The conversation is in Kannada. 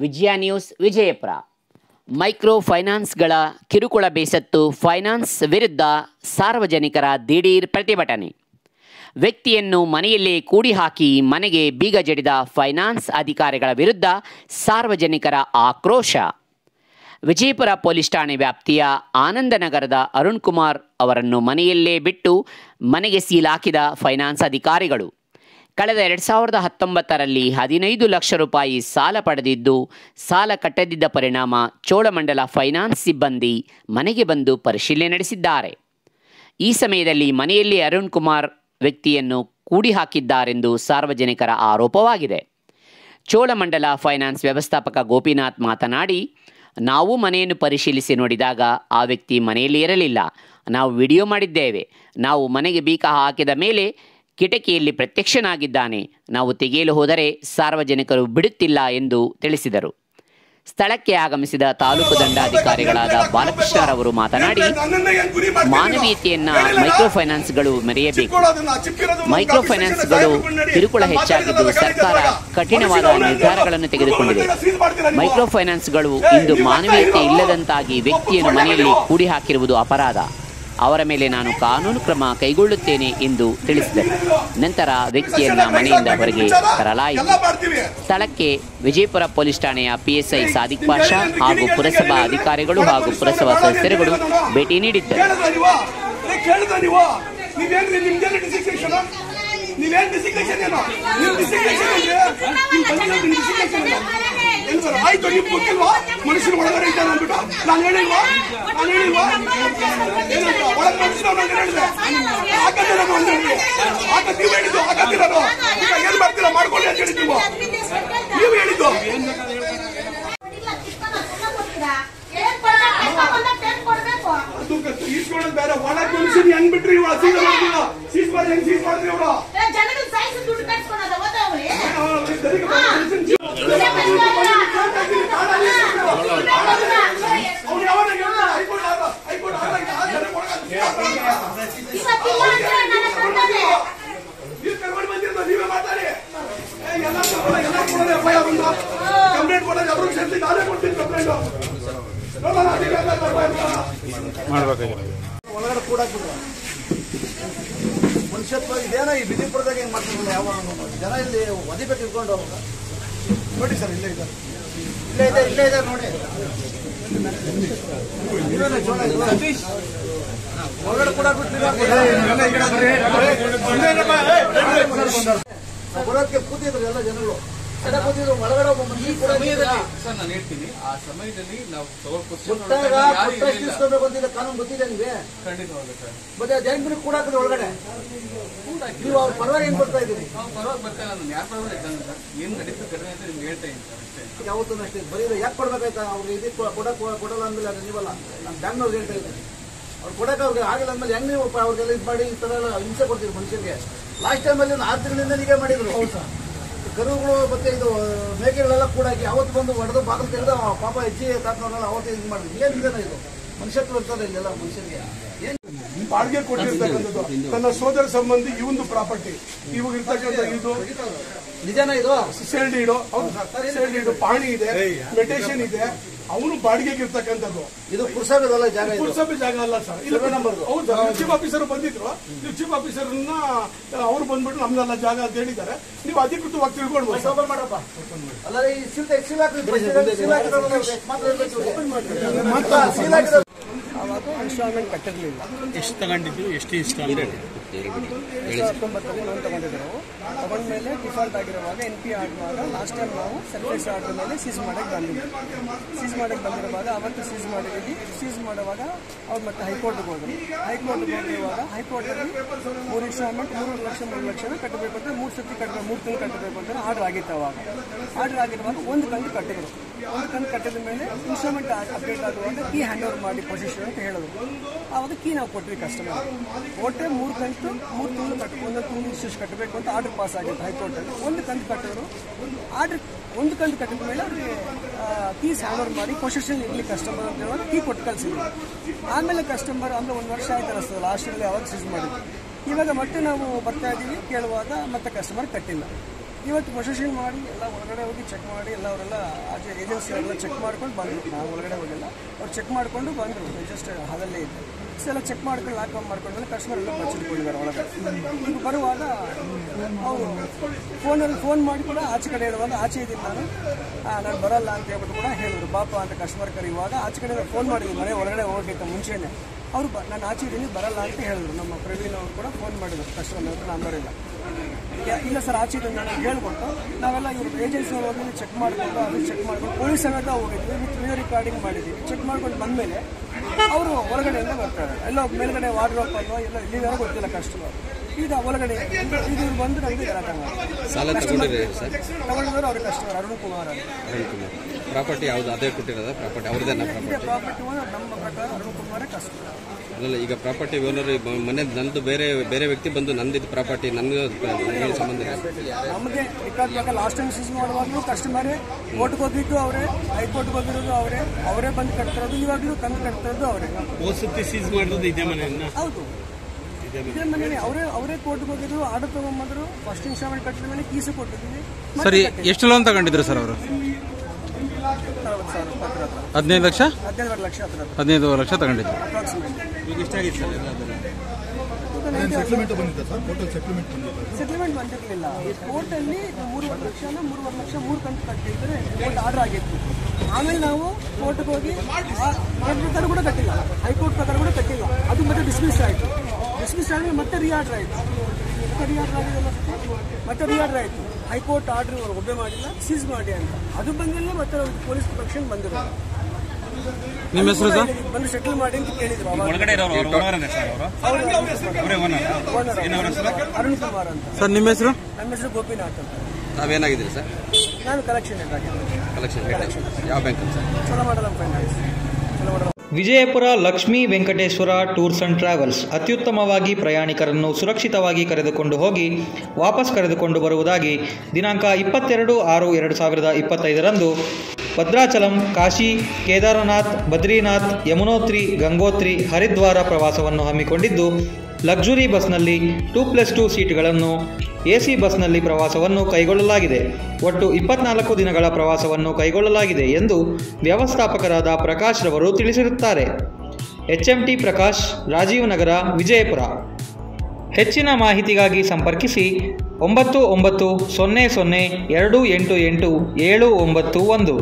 ವಿಜಯ ನ್ಯೂಸ್ ವಿಜಯಪುರ. ಮೈಕ್ರೋ ಫೈನಾನ್ಸ್ಗಳ ಕಿರುಕುಳ ಬೇಸತ್ತು ಫೈನಾನ್ಸ್ ವಿರುದ್ಧ ಸಾರ್ವಜನಿಕರ ದಿಢೀರ್ ಪ್ರತಿಭಟನೆ. ವ್ಯಕ್ತಿಯನ್ನು ಮನೆಯಲ್ಲೇ ಕೂಡಿ ಹಾಕಿ ಮನೆಗೆ ಬೀಗ ಜಡಿದ ಫೈನಾನ್ಸ್ ಅಧಿಕಾರಿಗಳ ವಿರುದ್ಧ ಸಾರ್ವಜನಿಕರ ಆಕ್ರೋಶ. ವಿಜಯಪುರ ಪೊಲೀಸ್ ಠಾಣೆ ವ್ಯಾಪ್ತಿಯ ಆನಂದನಗರದ ಅರುಣ್ ಕುಮಾರ್ ಅವರನ್ನು ಮನೆಯಲ್ಲೇ ಬಿಟ್ಟು ಮನೆಗೆ ಸೀಲ್ ಹಾಕಿದ ಫೈನಾನ್ಸ್ ಅಧಿಕಾರಿಗಳು ಕಳೆದ 2019ರಲ್ಲಿ 15 ಲಕ್ಷ ರೂಪಾಯಿ ಸಾಲ ಪಡೆದಿದ್ದು, ಸಾಲ ಕಟ್ಟದಿದ್ದ ಪರಿಣಾಮ ಚೋಳಮಂಡಲ ಫೈನಾನ್ಸ್ ಸಿಬ್ಬಂದಿ ಮನೆಗೆ ಬಂದು ಪರಿಶೀಲನೆ ನಡೆಸಿದ್ದಾರೆ. ಈ ಸಮಯದಲ್ಲಿ ಮನೆಯಲ್ಲಿ ಅರುಣ್ ಕುಮಾರ್ ವ್ಯಕ್ತಿಯನ್ನು ಕೂಡಿ ಹಾಕಿದ್ದಾರೆಂದು ಸಾರ್ವಜನಿಕರ ಆರೋಪವಾಗಿದೆ. ಚೋಳಮಂಡಲ ಫೈನಾನ್ಸ್ ವ್ಯವಸ್ಥಾಪಕ ಗೋಪಿನಾಥ್ ಮಾತನಾಡಿ, ನಾವು ಮನೆಯನ್ನು ಪರಿಶೀಲಿಸಿ ನೋಡಿದಾಗ ಆ ವ್ಯಕ್ತಿ ಮನೆಯಲ್ಲಿ ಇರಲಿಲ್ಲ. ನಾವು ವಿಡಿಯೋ ಮಾಡಿದ್ದೇವೆ. ನಾವು ಮನೆಗೆ ಬೀಗ ಹಾಕಿದ ಮೇಲೆ ಕಿಟಕಿಯಲ್ಲಿ ಪ್ರತ್ಯಕ್ಷನಾಗಿದ್ದಾನೆ. ನಾವು ತೆಗೆಯಲು ಹೋದರೆ ಸಾರ್ವಜನಿಕರು ಬಿಡುತ್ತಿಲ್ಲ ಎಂದು ತಿಳಿಸಿದರು. ಸ್ಥಳಕ್ಕೆ ಆಗಮಿಸಿದ ತಾಲೂಕು ದಂಡಾಧಿಕಾರಿಗಳಾದ ಬಾಲಕೃಷ್ಣರವರು ಮಾತನಾಡಿ, ಮಾನವೀಯತೆಯನ್ನ ಮೈಕ್ರೋ ಫೈನಾನ್ಸ್ಗಳು ಮೆರೆಯಬೇಕು. ಮೈಕ್ರೋ ಫೈನಾನ್ಸ್ಗಳು ಕಿರುಕುಳ ಹೆಚ್ಚಾಗಿದ್ದು ಸರ್ಕಾರ ಕಠಿಣವಾದ ನಿರ್ಧಾರಗಳನ್ನು ತೆಗೆದುಕೊಂಡಿದೆ. ಮೈಕ್ರೋ ಫೈನಾನ್ಸ್ಗಳು ಇಂದು ಮಾನವೀಯತೆ ಇಲ್ಲದಂತಾಗಿ ವ್ಯಕ್ತಿಯನ್ನು ಮನೆಯಲ್ಲಿ ಕೂಡಿ ಹಾಕಿರುವುದು ಅಪರಾಧ. ಅವರ ಮೇಲೆ ನಾನು ಕಾನೂನು ಕ್ರಮ ಕೈಗೊಳ್ಳುತ್ತೇನೆ ಎಂದು ತಿಳಿಸಿದರು. ನಂತರ ವ್ಯಕ್ತಿಯನ್ನ ಮನೆಯಿಂದ ಹೊರಗೆ ತರಲಾಯಿತು. ಸ್ಥಳಕ್ಕೆ ವಿಜಯಪುರ ಪೊಲೀಸ್ ಠಾಣೆಯ PSI ಸಾದಿಕ್ ಪಾಷಾ ಹಾಗೂ ಪುರಸಭಾ ಅಧಿಕಾರಿಗಳು ಹಾಗೂ ಪುರಸಭಾ ಸದಸ್ಯರುಗಳು ಭೇಟಿ ನೀಡಿದ್ದರು. ಆಯ್ತು, ನೀವು ಗೊತ್ತಿಲ್ವಾ ಮನುಷ್ಯನ ಒಳಗಡೆ ಇದ್ದಾನೆ ಅಂದ್ಬಿಟ್ಟು ನಾನು ಹೇಳಿಲ್ವಾ ಒಳಗೆ ಮನುಷ್ಯನ ಹೇಳಿದೆ ಹಾಕತ್ತೆ ನಾನು ಒಂದು ಹೇಳಿ ಹಾಕತ್ ನೀವು ಹೇಳಿದ್ದು ಹಾಕತ್ತಿ ನಾನು ಈಗ ಏನ್ ಮಾಡ್ತೀರಾ ಮಾಡ್ಕೊಳ್ಳಿ ಅಂತ ಹೇಳಿ ನೀವು ಹೇಳಿದ್ದು ಈಸ್ಕೊಳ್ಳೋದು ಬೇರೆ. ಒಳಗೆ ಮನುಷ್ಯನ ಹೆಂಗ್ ಬಿಟ್ರಿ ಇವ ಸೀಸ್ ಮಾಡಿ ಹೆಂಗ್ ಸೀಸ್ ಮಾಡಿದ್ರಿ ಇವರು ನೀವೇ ಮಾತಾಡಿ ಕಂಪ್ಲೇಂಟ್ ಕೊಡೋದು ಅವರು ಸೇರಿಸಿ ನಾನೇ ಕೊಡ್ತೀನಿ ಕಂಪ್ಲೇಂಟ್ ಒಳಗಡೆ ಕೂಡ ಮನುಷ್ಯತ್ವ ಇದೇನೋ ಈ ವಿಜಯಪುರದಾಗ ಏನ್ ಮಾಡ್ತಿರಲ್ಲ ಯಾವ ಜನ ಇಲ್ಲಿ ಒದಿಬೇಕು ಇಟ್ಕೊಂಡು ನೋಡಿ ಸರ್ ಇಲ್ಲೇ ಇದೆ ನೋಡಿ ಒಳಗಡೆ ಕೂಡ ಬರೋದಕ್ಕೆ ಕೂತಿದ್ರು ಎಲ್ಲ ಜನಗಳು ಒಳಗಡೆ ಸರ್ ನಾನು ಹೇಳ್ತೀನಿ, ಆ ಸಮಯದಲ್ಲಿ ನಾವು ಕಾನೂನು ಗೊತ್ತಿದೆ ನಿಮಗೆ ಖಂಡಿತವಾಗುತ್ತೆ ಸರ್. ಮತ್ತೆ ಅದ್ ಹೆಂಗ್ ಕೂಡ ಒಳಗಡೆ ನೀವು ಅವ್ರ ಪರವಾಗಿ ಏನ್ ಬರ್ತಾ ಇದ್ದೀರಿ? ಪರವಾಗಿ ಬರ್ತಾ ನಾನು ಯಾರ ಪರವಾಗಿ ಇದ್ದಾನೆ ಸರ್, ಏನ್ ನಡೀತದೆ ಘಟನೆ ಅಂತ ನಿಮ್ಗೆ ಹೇಳ್ತಾ ಇದ್ದೀನಿ ಸರ್ ಅಷ್ಟೇ. ಯಾವತ್ತೂ ಅಷ್ಟೇ ಬರೀ ಯಾಕೆ ಕೊಡ್ಬೇಕಾಯ್ತಾ ಅವ್ರಿಗೆ ಇದಕ್ಕೆ ಕೊಡಲ್ಲ ಅಂದ್ಮೇಲೆ ಅದು ನೀವಲ್ಲ. ನಾನು ಬ್ಯಾಂಗ್ಳೂರ್ಗೆ ಹೇಳ್ತಾ ಇದ್ದೀನಿ, ಅವ್ರು ಕೊಡಕ್ಕೆ ಅವ್ರಿಗೆ ಆಗಿಲ್ಲ ಅಂದ್ಮೇಲೆ ಹೆಂಗ್ ನೀವು ಅವ್ರಿಗೆಲ್ಲ ಇದು ಮಾಡಿ ಈ ತರ ಎಲ್ಲ ಹಿಂಸೆ ಕೊಡ್ತೀವಿ ಮನುಷ್ಯರಿಗೆ. ಲಾಸ್ಟ್ ಟೈಮಲ್ಲಿ 6 ತಿಂಗಳಿಂದ ಹೀಗೆ ಮಾಡಿದ್ರು. ಕರುಗಳು ಮತ್ತೆ ಇದು ಮೇಕೆಗಳೆಲ್ಲ ಕೂಡ ಅವತ್ತು ಬಂದು ಹೊಡೆದು ಬಾಗಿಲು ತೆಗೆದು ಪಾಪ ಹೆಜ್ಜೆ ತಾತನವರೆಲ್ಲ ಅವತ್ತು ಇದು ಮಾಡಿದ್ರು. ಏನಿದೆ ಇದು ಮನುಷ್ಯತ್ವ ಇರ್ತದೆ ಇಲ್ಲೆಲ್ಲ ಮನುಷ್ಯರಿಗೆ. ಬಾಡಿಗೆ ಕೊಟ್ಟಿರ್ತಕ್ಕಂಥದ್ದು ತನ್ನ ಸೋದರ ಸಂಬಂಧಿ ಇವಂದು ಪ್ರಾಪರ್ಟಿ ಇವಾಗ ಇರ್ತಕ್ಕಂಥ ಇದು ನಿಜಾನ ಇದು ಸೇಲ್ ಡೀಡು ಪಾಣಿ ಇದೆ, ಮೆಟೇಷನ್ ಇದೆ, ಅವನು ಬಾಡಿಗೆಗೆ ಇರ್ತಕ್ಕಂಥದ್ದು. ಇದು ಪುರಸಭೆ ಜಾಗ, ಪುರಸಭೆ ಜಾಗ ಅಲ್ಲ ಸರ್. ಇಲ್ಲ ನಂಬರ್ ಹೌದು ಸರ್. ಚೀಫ್ ಆಫೀಸರ್ ಬಂದಿದ್ರು, ನೀವು ಚೀಫ್ ಆಫೀಸರ್ನ ಅವ್ರು ಬಂದ್ಬಿಟ್ಟು ನಮ್ದೆಲ್ಲ ಜಾಗ ಅಂತ ಹೇಳಿದ್ದಾರೆ. ನೀವು ಅಧಿಕೃತವಾಗಿ ತಿಳ್ಕೊಳ್ಬೋದು. ಮಾಡಪ್ಪ ಅಲ್ಲ ಅವಾಗ ಇನ್ಸ್ಟಾಲ್ಮೆಂಟ್ ಕಟ್ಟಿರಲಿಲ್ಲ. ಎಷ್ಟು ತಗೊಂಡಿದ್ದು, ಎಷ್ಟು ಇನ್ಸ್ಟಾಲ್ಮೆಂಟ್? 2019 ಲೋನ್ ತಗೊಂಡಿದ್ರು. ತಗೊಂಡ್ಮೇಲೆ ಡಿಫಾಲ್ಟ್ ಆಗಿರುವಾಗ NP ಆಗುವಾಗ ಲಾಸ್ಟ್ ಟೈಮ್ ನಾವು ಸರ್ಫೇಸ್ ಆರ್ಡರ್ ಮೇಲೆ ಸೀಸ್ ಮಾಡಕ್ಕೆ ಬಂದಿರುವಾಗ ಅವತ್ತು ಸೀಸ್ ಮಾಡಿದ್ದೀವಿ. ಸೀಸ್ ಮಾಡುವಾಗ ಅವ್ರು ಮತ್ತೆ ಹೈಕೋರ್ಟ್ಗೆ ಹೋದ್ರು. ಹೈಕೋರ್ಟ್ಗೆ ಹೋಗಿರುವಾಗ ಹೈಕೋರ್ಟಲ್ಲಿ 3 ಇನ್ಸ್ಟಾಲ್ಮೆಂಟ್ 3 ಲಕ್ಷ ಕಟ್ಟಬೇಕು ಅಂತ 3 ಸತಿ ಕಟ್ಟಬೇಕು, 3 ತಿಂಗಳು ಕಟ್ಟಬೇಕು ಅಂತ ಆರ್ಡರ್ ಆಗಿತ್ತು. ಅವಾಗ ಆರ್ಡರ್ ಆಗಿರುವಾಗ 1 ಕಂತು ಕಟ್ಟಿದ್ರು. 1 ಕಂತು ಕಟ್ಟಿದ ಮೇಲೆ ಇನ್ಸ್ಟಾಲ್ಮೆಂಟ್ ಅಪ್ಡೇಟ್ ಆಗುವಾಗ ಕೀ ಹ್ಯಾಂಡ್ ಓವರ್ ಮಾಡಿ ಪೊಸಿಷನ್ ಅಂತ ಹೇಳಿದ್ರು. ಆವಾಗ ಕೀ ನಾವು ಕೊಟ್ವಿ ಕಸ್ಟಮರ್. ಕೊಟ್ಟರೆ 3 ಕಂತು 3 ತಿಂಗಳು ಕಟ್ಟಬೇಕು, 1 ತಿಂಗಳು ಇಷ್ಟು ಕಟ್ಟಬೇಕು ಅಂತ ಆರ್ಡರ್ ಪಾಸ್ ಆಗಿತ್ತು ಹೈಕೋರ್ಟಲ್ಲಿ. 1 ಕಂತು ಕಟ್ಟಿದ್ರು. ಆರ್ಡರ್ 1 ಕಂತು ಕಟ್ಟಿದ ಮೇಲೆ ಅವ್ರಿಗೆ ಕೀಸ್ ಹ್ಯಾಂಡ್ ಓವರ್ ಮಾಡಿ ಪೊಸಿಷನ್ ಇರಲಿ ಕಸ್ಟಮರ್ ಅಂತ ಹೇಳುವಾಗ ಕೀ ಕೊಟ್ಟು ಕಳಿಸಿದ್ವಿ. ಆಮೇಲೆ ಕಸ್ಟಮರ್ ಅಂದರೆ 1 ವರ್ಷ ಆಯ್ತು ಅನಿಸ್ತದೆ ಲಾಸ್ಟಲ್ಲಿ ಅವಾಗ ಸೀಸ್ ಮಾಡಿದ್ವಿ. ಇವಾಗ ಮತ್ತೆ ನಾವು ಬರ್ತಾ ಇದ್ದೀವಿ ಕೇಳುವಾಗ ಮತ್ತೆ ಕಸ್ಟಮರ್ ಕಟ್ಟಿಲ್ಲ. ಇವತ್ತು ಪ್ರೊಸೆಷನ್ ಮಾಡಿ ಎಲ್ಲ ಒಳಗಡೆ ಹೋಗಿ ಚೆಕ್ ಮಾಡಿ ಎಲ್ಲ ಅವರೆಲ್ಲ ಆಚೆ ಏಜೆನ್ಸಿ ಅವರೆಲ್ಲ ಚೆಕ್ ಮಾಡ್ಕೊಂಡು ಬಂದರು. ನಾವು ಒಳಗಡೆ ಹೋಗಿಲ್ಲ, ಅವ್ರು ಚೆಕ್ ಮಾಡಿಕೊಂಡು ಬಂದರು. ಜಸ್ಟ್ ಅದಲ್ಲೇ ಇತ್ತು. ಎಲ್ಲ ಚೆಕ್ ಮಾಡ್ಕೊಂಡು ಲಾಕ್ ಆಫ್ ಮಾಡ್ಕೊಂಡ್ಮೇಲೆ ಕಸ್ಟಮರ್ ಎಲ್ಲ ಬಚ್ಚಿಟ್ಕೊಂಡಿದ್ದಾರೆ ಒಳಗಡೆ. ಈಗ ಬರುವಾಗ ಅವರು ಫೋನಲ್ಲಿ ಫೋನ್ ಮಾಡಿ ಕೂಡ ಆಚೆ ಕಡೆ ಹೇಳುವಾಗ ಆಚೆ ಇದ್ದೀನಿ ನಾನು ಬರಲ್ಲ ಅಂತ ಹೇಳ್ಬಿಟ್ಟು ಕೂಡ ಹೇಳಿದ್ರು. ಪಾಪ ಅಂತ ಕಸ್ಟಮರ್ ಕರೆಯುವಾಗ ಆಚೆ ಕಡೆ ಫೋನ್ ಮಾಡಿದ್ರು ಮನೆ ಒಳಗಡೆ ಹೋಗ್ಬೇಕು ಮುಂಚೆನೇ. ಅವರು ನಾನು ಆಚೆ ಇದ್ದೀನಿ ಬರಲ್ಲ ಅಂತ ಹೇಳಿದ್ರು. ನಮ್ಮ ಪ್ರವೀಣ್ ಅವರು ಕೂಡ ಫೋನ್ ಮಾಡಿದ್ರು ಕಸ್ಟಮರ್ ಹತ್ರ, ನಂಬರ್ ಇಲ್ಲ ಸರ್ ಆಚೆ ಇದೆ ನಾನು ಹೇಳ್ಕೊಟ್ಟು ನಾವೆಲ್ಲ ಇವರು ಏಜೆನ್ಸಿ ಹೋಗಿ ಚೆಕ್ ಮಾಡಿಕೊಂಡು ಅದು ಚೆಕ್ ಮಾಡ್ಕೊಂಡು ಪೊಲೀಸ್ ಸಮೇತ ಹೋಗಿದ್ವಿ, ವಿತ್ ವಿಡಿಯೋ ರೆಕಾರ್ಡಿಂಗ್ ಮಾಡಿದ್ವಿ. ಚೆಕ್ ಮಾಡ್ಕೊಂಡು ಬಂದಮೇಲೆ ಅವರು ಹೊರಗಡೆಯಿಂದ ಬರ್ತಾರೆ. ಎಲ್ಲೋ ಮೇಲ್ಗಡೆ ವಾರ್ಡ್ರೋಪ್ ಅನ್ನೋ ಎಲ್ಲ ಇಲ್ಲಿವರೆಗೂ ಗೊತ್ತಿಲ್ಲ ಕಸ್ಟಮರ್. ಈಗ ಒಳಗಡೆ ಇದು ಬಂದು ನಮಗೆ ಗಲಾಟೆ ತಗೊಂಡಿದ್ರು ಅವ್ರ ಕಸ್ಟಮರ್ ಅರುಣ್ ಕುಮಾರ್ ಪ್ರಾಪರ್ಟಿ ಯಾವುದು ಅದೇ ಕೊಟ್ಟಿರೋದ ಪ್ರಾಪರ್ಟಿ ಅವ್ರದ್ದೇನ ಪ್ರಾಪರ್ಟಿ ಓನರ್ ನಮ್ಮ ಪ್ರಕಾರ ಅರುಣ್ ಕುಮಾರೇ ಕಸ್ಟಮರ್. ಅಲ್ಲ, ಈಗ ಪ್ರಾಪರ್ಟಿ ಓನರ್ ಮನೆ ನಂದು ಬೇರೆ ವ್ಯಕ್ತಿ ಬಂದು ನಂದಿದ್ದು ಪ್ರಾಪರ್ಟಿ ನನಗೆ ಸಂಬಂಧ ಇಲ್ಲ. ನಮಗೆ ರಿಕಾರ್ಡ್ ಪ್ರಕಾರ ಲಾಸ್ಟ್ ಟೈಮ್ ಸೀಸ್ ಮಾಡುವಾಗಲೂ ಕಸ್ಟಮರೇ, ಕೋರ್ಟ್ಗೆ ಹೋಗಿದ್ದು ಅವರೇ, ಹೈಕೋರ್ಟ್ಗೆ ಹೋಗಿರೋದು ಅವರೇ ಬಂದು ಕಟ್ತಿರೋದು, ಇವಾಗಲೂ ತಂದು ಕಟ್ತಿರೋದು ಅವರೇ. ಸೀಸ್ ಮಾಡಿರೋದು ಇದೇ ಮನೆಯನ್ನ? ಹೌದು, ಇದೇ ಮನೆ ಅವರೇ ಕೋರ್ಟ್ಗೆ ಹೋಗಿದ್ರು, ಆರ್ಡರ್ ತಗೊಂಡ್ಬಂದ್ರು, ಫಸ್ಟ್ ಇನ್ಸ್ಟಾಲ್ಮೆಂಟ್ ಕಟ್ಟಿದ ಮೇಲೆ ಕೀಸು ಕೊಟ್ಟಿದ್ದೀವಿ. ಸರಿ, ಎಷ್ಟು ಲೋನ್ ತಗೊಂಡಿದ್ರು ಸರ್ ಅವರು? 15 ಲಕ್ಷ 15 ಲಕ್ಷ ತಗೊಂಡಿದ್ರು. ಸೆಟಲ್ಮೆಂಟ್ ಬಂದಿರಲಿಲ್ಲ. ಕೋರ್ಟಲ್ಲಿ 3.5 ಲಕ್ಷ 3 ಕಂತು ಕಟ್ಟಿದ್ರೆ ಕೋರ್ಟ್ ಆರ್ಡರ್ ಆಗಿತ್ತು. ಆಮೇಲೆ ನಾವು ಕೋರ್ಟ್ಗೆ ಹೋಗಿ ಪ್ರಕಾರ ಕೂಡ ಕಟ್ಟಿಲ್ಲ, ಹೈಕೋರ್ಟ್ ಪ್ರಕಾರ ಕೂಡ ಕಟ್ಟಿಲ್ಲ. ಅದು ಮತ್ತೆ ಡಿಸ್ಮಿಸ್ ಆಯಿತು. ಡಿಸ್ಮಿಸ್ ಆದಮೇಲೆ ಮತ್ತೆ ರಿಆರ್ಡರ್ ಆಯಿತು. ಮತ್ತೆ ರಿಆರ್ಡರ್ ಆಯಿತು. ಹೈಕೋರ್ಟ್ ಆರ್ಡರ್ ಒಬ್ಬೆ ಮಾಡಿಲ್ಲ, ಸೀಸ್ ಮಾಡಿ ಅಂತ. ಅದು ಬಂದಿಲ್ಲ. ಮತ್ತೆ ಪೊಲೀಸ್ ಪ್ರೊಟೆಕ್ಷನ್ ಬಂದಿರೋದು. ನಿಮ್ಮ ಹೆಸರು ಸರ್? ಬಂದು ಸೆಟಲ್ ಮಾಡಿ ಅಂತ ಕೇಳಿದ್ರು. ಅರುಣ್ ಕುಮಾರ್ ಅಂತ ಸರ್. ನಿಮ್ಮ ಹೆಸರು? ನಮ್ಮ ಹೆಸರು ಗೋಪಿನಾಥ್ ಅಂತ. ತಾವೇನಾಗಿದ್ದೀರಿ ಸರ್? ನಾನು ಕಲೆಕ್ಷನ್ ಯಾವ bank sir? Cholamandalam finance. Vijayapura Lakshmi Venkateshwara tours and travels ಅತ್ಯುತ್ತಮವಾಗಿ ಪ್ರಯಾಣಿಕರನ್ನು ಸುರಕ್ಷಿತವಾಗಿ ಕರೆದುಕೊಂಡು ಹೋಗಿ ವಾಪಸ್ ಕರೆದುಕೊಂಡು ಬರುವುದಾಗಿ ದಿನಾಂಕ 22/6/2025 ಭದ್ರಾಚಲಂ, ಕಾಶಿ, ಕೇದಾರನಾಥ್, ಬದ್ರಿನಾಥ್, ಯಮುನೋತ್ರಿ, ಗಂಗೋತ್ರಿ, ಹರಿದ್ವಾರ ಪ್ರವಾಸವನ್ನು ಹಮ್ಮಿಕೊಂಡಿದ್ದು, ಲಕ್ಸುರಿ ಬಸ್ನಲ್ಲಿ 2+2 ಸೀಟ್ಗಳನ್ನು, AC ಬಸ್ನಲ್ಲಿ ಪ್ರವಾಸವನ್ನು ಕೈಗೊಳ್ಳಲಾಗಿದೆ. ಒಟ್ಟು 24 ದಿನಗಳ ಪ್ರವಾಸವನ್ನು ಕೈಗೊಳ್ಳಲಾಗಿದೆ ಎಂದು ವ್ಯವಸ್ಥಾಪಕರಾದ ಪ್ರಕಾಶ್ ರವರು ತಿಳಿಸಿರುತ್ತಾರೆ. HMT ಪ್ರಕಾಶ್, ರಾಜೀವ್ ನಗರ, ವಿಜಯಪುರ. ಹೆಚ್ಚಿನ ಮಾಹಿತಿಗಾಗಿ ಸಂಪರ್ಕಿಸಿ 9900 288 791.